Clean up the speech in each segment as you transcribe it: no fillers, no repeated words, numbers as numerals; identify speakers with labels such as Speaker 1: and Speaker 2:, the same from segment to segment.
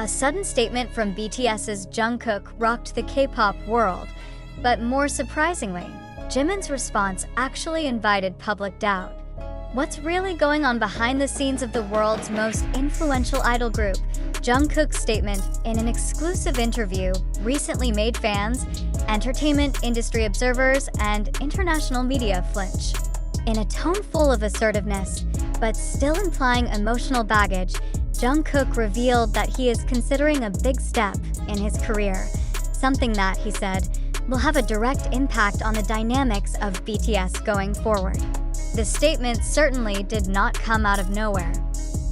Speaker 1: A sudden statement from BTS's JUNGKOOK rocked the K-pop world, but more surprisingly, Jimin's response actually invited public doubt. What's really going on behind the scenes of the world's most influential idol group? JUNGKOOK's statement in an exclusive interview recently made fans, entertainment industry observers, and international media flinch. In a tone full of assertiveness, but still implying emotional baggage, JUNGKOOK revealed that he is considering a big step in his career, something that, he said, will have a direct impact on the dynamics of BTS going forward. The statement certainly did not come out of nowhere.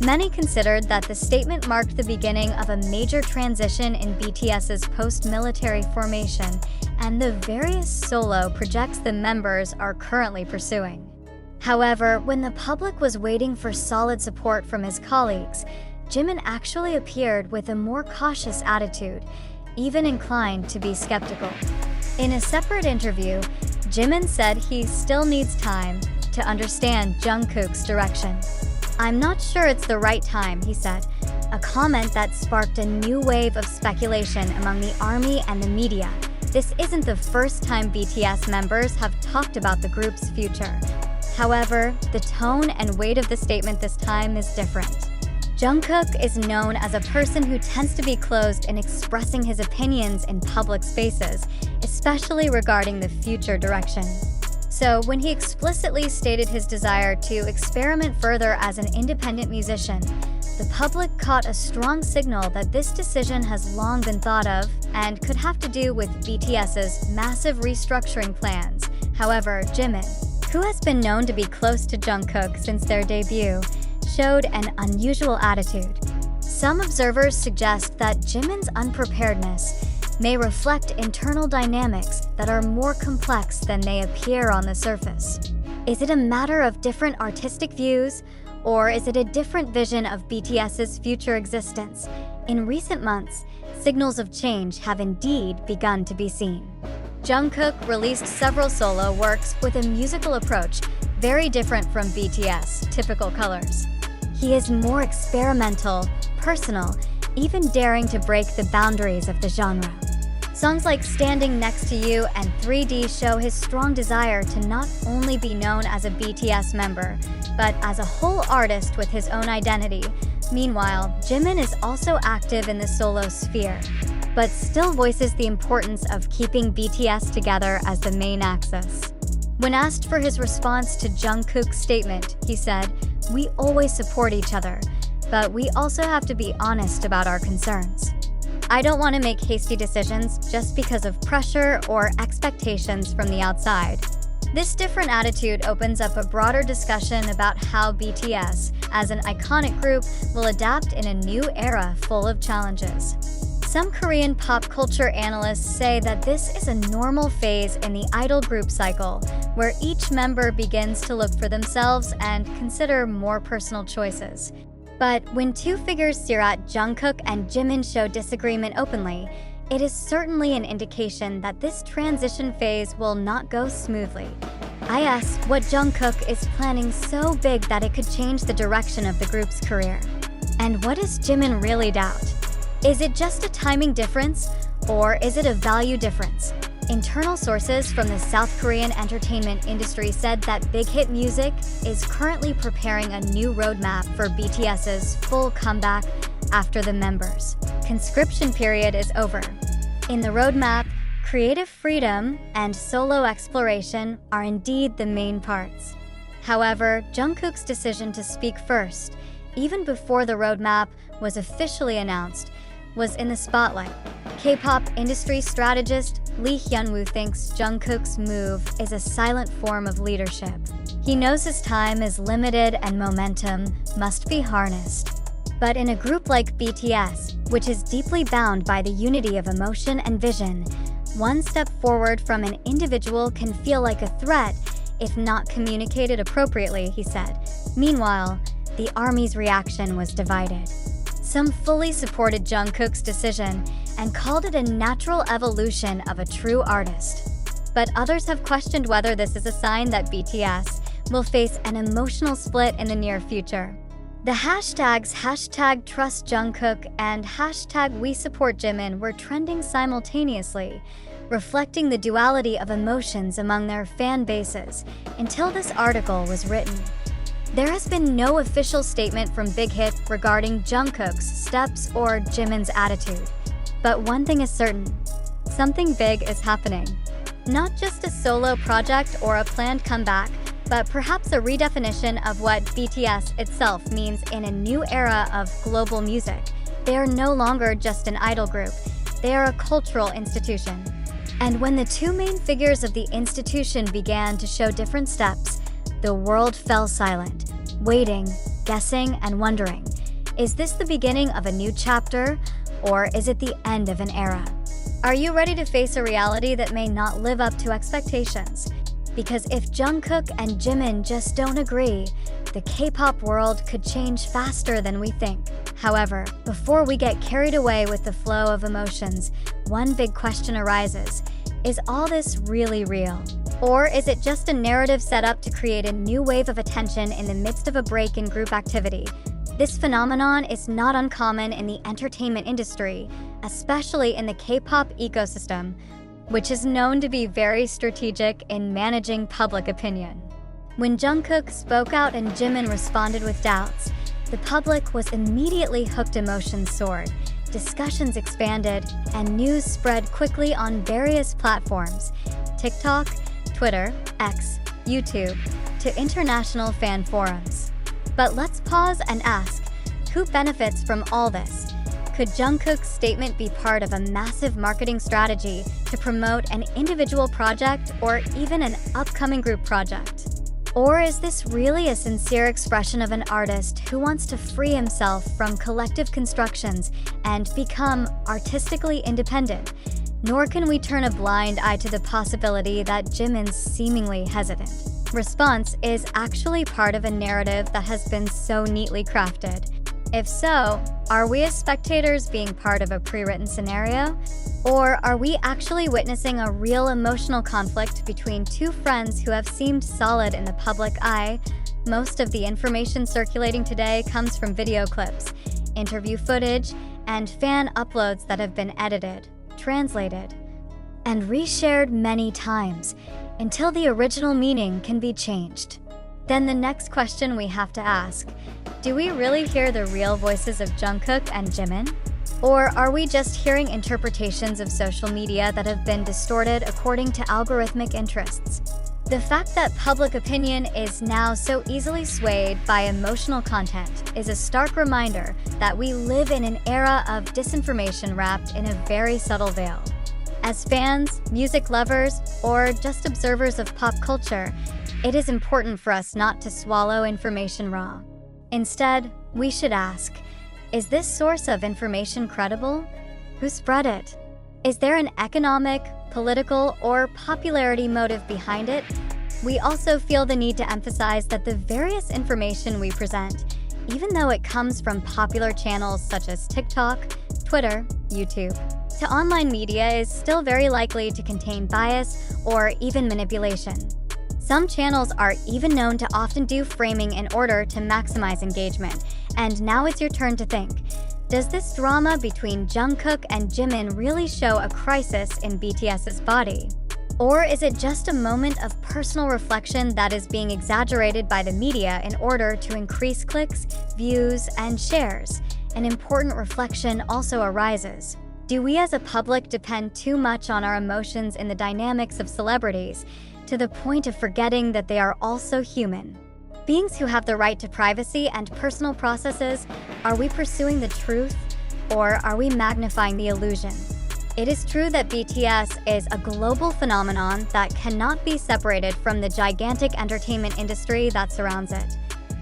Speaker 1: Many considered that the statement marked the beginning of a major transition in BTS's post-military formation and the various solo projects the members are currently pursuing. However, when the public was waiting for solid support from his colleagues, Jimin actually appeared with a more cautious attitude, even inclined to be skeptical. In a separate interview, Jimin said he still needs time to understand JUNGKOOK's direction. "I'm not sure it's the right time," he said, a comment that sparked a new wave of speculation among the ARMY and the media. This isn't the first time BTS members have talked about the group's future. However, the tone and weight of the statement this time is different. JUNGKOOK is known as a person who tends to be closed in expressing his opinions in public spaces, especially regarding the future direction. So, when he explicitly stated his desire to experiment further as an independent musician, the public caught a strong signal that this decision has long been thought of and could have to do with BTS's massive restructuring plans. However, Jimin, who has been known to be close to JUNGKOOK since their debut, showed an unusual attitude. Some observers suggest that Jimin's unpreparedness may reflect internal dynamics that are more complex than they appear on the surface. Is it a matter of different artistic views, or is it a different vision of BTS's future existence? In recent months, signals of change have indeed begun to be seen. JUNGKOOK released several solo works with a musical approach very different from BTS' typical colors. He is more experimental, personal, even daring to break the boundaries of the genre. Songs like Standing Next to You and 3D show his strong desire to not only be known as a BTS member, but as a whole artist with his own identity. Meanwhile, Jimin is also active in the solo sphere, but still voices the importance of keeping BTS together as the main axis. When asked for his response to JUNGKOOK's statement, he said, "We always support each other, but we also have to be honest about our concerns. I don't want to make hasty decisions just because of pressure or expectations from the outside." This different attitude opens up a broader discussion about how BTS, as an iconic group, will adapt in a new era full of challenges. Some Korean pop culture analysts say that this is a normal phase in the idol group cycle, where each member begins to look for themselves and consider more personal choices. But when two figures Sirat, JUNGKOOK, and Jimin show disagreement openly, it is certainly an indication that this transition phase will not go smoothly. I asked what JUNGKOOK is planning so big that it could change the direction of the group's career. And what does Jimin really doubt? Is it just a timing difference, or is it a value difference? Internal sources from the South Korean entertainment industry said that Big Hit Music is currently preparing a new roadmap for BTS's full comeback after the members' conscription period is over. In the roadmap, creative freedom and solo exploration are indeed the main parts. However, JUNGKOOK's decision to speak first, even before the roadmap was officially announced, was in the spotlight. K-pop industry strategist Lee Hyun-woo thinks JUNGKOOK's move is a silent form of leadership. He knows his time is limited and momentum must be harnessed. But in a group like BTS, which is deeply bound by the unity of emotion and vision, one step forward from an individual can feel like a threat if not communicated appropriately, he said. Meanwhile, the ARMY's reaction was divided. Some fully supported JUNGKOOK's decision and called it a natural evolution of a true artist. But others have questioned whether this is a sign that BTS will face an emotional split in the near future. The hashtags #TrustJungKook and #WeSupportJimin were trending simultaneously, reflecting the duality of emotions among their fan bases until this article was written. There has been no official statement from Big Hit regarding Jungkook's steps or Jimin's attitude. But one thing is certain, something big is happening. Not just a solo project or a planned comeback, but perhaps a redefinition of what BTS itself means in a new era of global music. They are no longer just an idol group, they are a cultural institution. And when the two main figures of the institution began to show different steps, the world fell silent, waiting, guessing, and wondering, is this the beginning of a new chapter, or is it the end of an era? Are you ready to face a reality that may not live up to expectations? Because if Jungkook and Jimin just don't agree, the K-pop world could change faster than we think. However, before we get carried away with the flow of emotions, one big question arises. Is all this really real? Or is it just a narrative set up to create a new wave of attention in the midst of a break in group activity? This phenomenon is not uncommon in the entertainment industry, especially in the K-pop ecosystem, which is known to be very strategic in managing public opinion. When Jungkook spoke out and Jimin responded with doubts, the public was immediately hooked, emotions soared, discussions expanded, and news spread quickly on various platforms, TikTok, Twitter, X, YouTube, to international fan forums. But let's pause and ask, who benefits from all this? Could Jungkook's statement be part of a massive marketing strategy to promote an individual project or even an upcoming group project? Or is this really a sincere expression of an artist who wants to free himself from collective constructions and become artistically independent? Nor can we turn a blind eye to the possibility that Jimin's seemingly hesitant response is actually part of a narrative that has been so neatly crafted. If so, are we as spectators being part of a pre-written scenario? Or are we actually witnessing a real emotional conflict between two friends who have seemed solid in the public eye? Most of the information circulating today comes from video clips, interview footage, and fan uploads that have been edited, translated, and reshared many times until the original meaning can be changed. Then the next question we have to ask, do we really hear the real voices of Jungkook and Jimin? Or are we just hearing interpretations of social media that have been distorted according to algorithmic interests? The fact that public opinion is now so easily swayed by emotional content is a stark reminder that we live in an era of disinformation wrapped in a very subtle veil. As fans, music lovers, or just observers of pop culture, it is important for us not to swallow information raw. Instead, we should ask, is this source of information credible? Who spread it? Is there an economic, political, or popularity motive behind it? We also feel the need to emphasize that the various information we present, even though it comes from popular channels such as TikTok, Twitter, YouTube, to online media, is still very likely to contain bias or even manipulation. Some channels are even known to often do framing in order to maximize engagement. And now it's your turn to think. Does this drama between Jungkook and Jimin really show a crisis in BTS's body? Or is it just a moment of personal reflection that is being exaggerated by the media in order to increase clicks, views, and shares? An important reflection also arises. Do we as a public depend too much on our emotions in the dynamics of celebrities, to the point of forgetting that they are also human? Beings who have the right to privacy and personal processes, are we pursuing the truth, or are we magnifying the illusion? It is true that BTS is a global phenomenon that cannot be separated from the gigantic entertainment industry that surrounds it.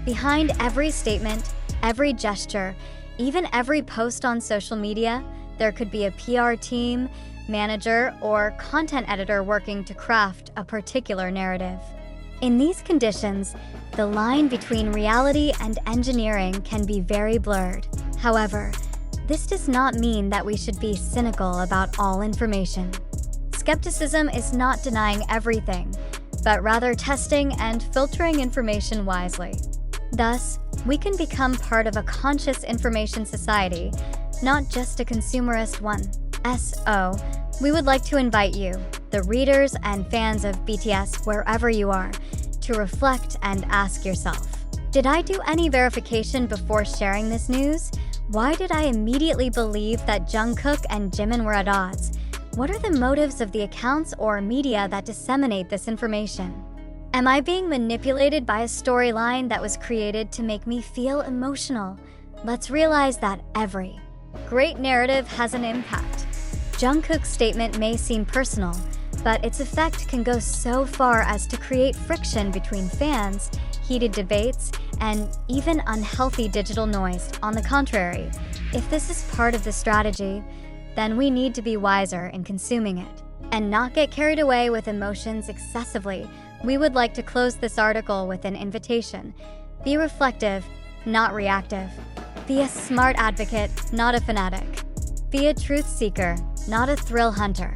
Speaker 1: Behind every statement, every gesture, even every post on social media, there could be a PR team, manager, or content editor working to craft a particular narrative. In these conditions, the line between reality and engineering can be very blurred. However, this does not mean that we should be cynical about all information. Skepticism is not denying everything, but rather testing and filtering information wisely. Thus, we can become part of a conscious information society, not just a consumerist one. So, we would like to invite you, the readers and fans of BTS wherever you are, to reflect and ask yourself, did I do any verification before sharing this news? Why did I immediately believe that Jungkook and Jimin were at odds? What are the motives of the accounts or media that disseminate this information? Am I being manipulated by a storyline that was created to make me feel emotional? Let's realize that every great narrative has an impact. Jungkook's statement may seem personal, but its effect can go so far as to create friction between fans, heated debates, and even unhealthy digital noise. On the contrary, if this is part of the strategy, then we need to be wiser in consuming it and not get carried away with emotions excessively. We would like to close this article with an invitation. Be reflective, not reactive. Be a smart advocate, not a fanatic. Be a truth seeker, not a thrill hunter.